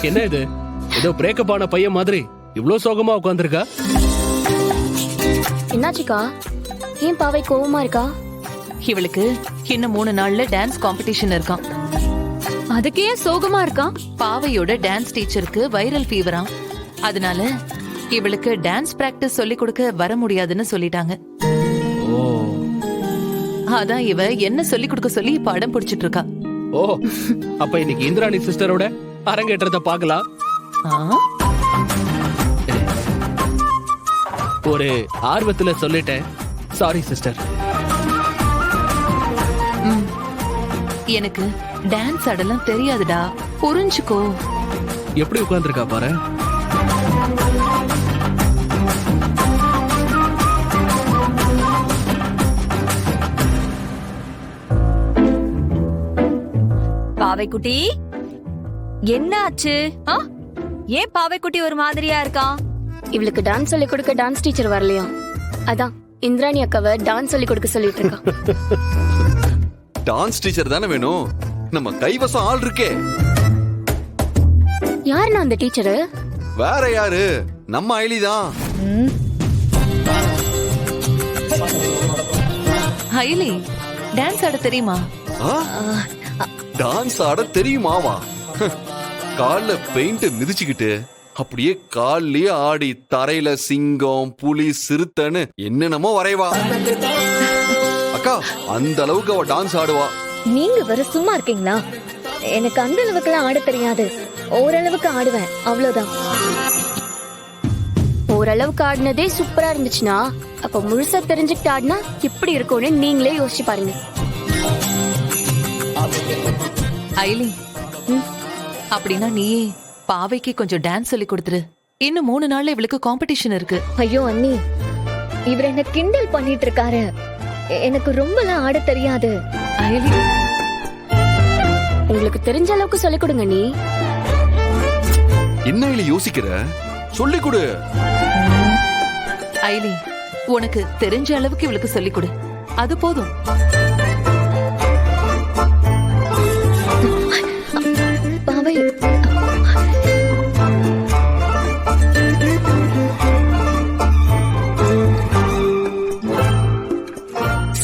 என்ன இது, ஏதோ பிரேக்கப் ஆன பையன் மாதிரி இவ்ளோ சோகமா உட்கார்ந்திருக்கா? என்னாச்சுக்கா? ஏன் பாவை கோவமா இருக்கா? இவளுக்கு இன்னும் 3 நாள்ல டான்ஸ் காம்படிஷன் இருக்கான். அதுக்கே சோகமா இருக்கா? பாவையோட டான்ஸ் டீச்சருக்கு வைரல் ஃபீவரா, அதனால இவளுக்கு டான்ஸ் பிராக்டிஸ் சொல்லி கொடுக்க வர முடியாதுன்னு சொல்லிட்டாங்க. ஓ அதான் இவ என்ன சொல்லி கொடுக்க சொல்லி இப்ப அடம் பிடிச்சிட்டு இருக்கா. ஓ, அப்ப இன்னைக்கு இந்திராணி சிஸ்டரோட அரங்கேற்றத்தை பார்க்கலாம். ஆ? ஒரு ஆர்வத்துல சொல்லிட்டேன், சாரி சிஸ்டர். எனக்கு டான்ஸ் ஆடலாம் தெரியாதுடா, புரிஞ்சுக்கோ. எப்படி உட்கார்ந்திருக்கா பாரு. பாவைக்குட்டி, என்ன ஆச்சு? ஏன் பாவைக்குட்டி ஒரு மாதிரியா இருக்கா? இவளுக்கு டான்ஸ் சொல்லி கொடுக்க டான்ஸ் டீச்சர் வரலையா, அதான் இந்திராணி அக்காவை டான்ஸ் சொல்லி கொடுக்க சொல்லிட்டு இருக்கா. டான்ஸ் டீச்சர் தானே வேணும், நம்ம கைவசம் ஆள் இருக்கே. யாருண்ணா அந்த டீச்சரு? வேற யாரு, நம்ம ஐலி தான். ஐலி, டான்ஸ் ஆட தெரியுமா? டான்ஸ் ஆட தெரியுமாவா? கால்ல பெயிண்ட் மிதிச்சுக்கிட்டு அப்படியே கால்லயே ஆடி தரையில சிங்கம், புலி, சிறுத்தைன்னு என்னென்னமோ வரைவா. அக்கா, அந்த அளவுக்கு அவ டான்ஸ் ஆடுவா. நீங்க வர சும்மா இருக்கீங்களா? எனக்கு அந்த அளவுக்கு எல்லாம் ஆட தெரியாது, ஓரளவுக்கு ஆடுவேன், அவ்வளவுதான். ஓரளவுக்கு ஆடினதே சூப்பரா இருந்துச்சுன்னா அப்ப முழுசா தெரிஞ்சுக்கிட்டு ஆடினா எப்படி இருக்கும்னு நீங்களே யோசிச்சு பாருங்க. ஐலி, அப்படின்னா நீயே பாவைக்கு கொஞ்சம் டான்ஸ் சொல்லி கொடுத்துரு. இன்னும் 3 நாள்ல இவளுக்கு காம்படிஷன் இருக்கு. ஐயோ அண்ணி, இவர் என்ன கிண்டல் பண்ணிட்டு இருக்காரு. எனக்கு ரொம்பலாம் ஆட தெரியாது. ஐலி, உங்களுக்கு தெரிஞ்ச அளவுக்கு சொல்லிக் கொடுங்க. நீ என்ன ஐலி யோசிக்கிற? சொல்லி கொடு. ஐலி, உனக்கு தெரிஞ்ச அளவுக்கு இவளுக்கு சொல்லி கொடு, அது போதும். பாவை,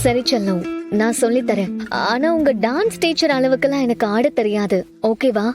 சரி செல்லம், நான் சொல்லி தரேன். ஆனா உங்க டான்ஸ் டீச்சர் அளவுக்குலாம் எனக்கு ஆட தெரியாது, ஓகேவா?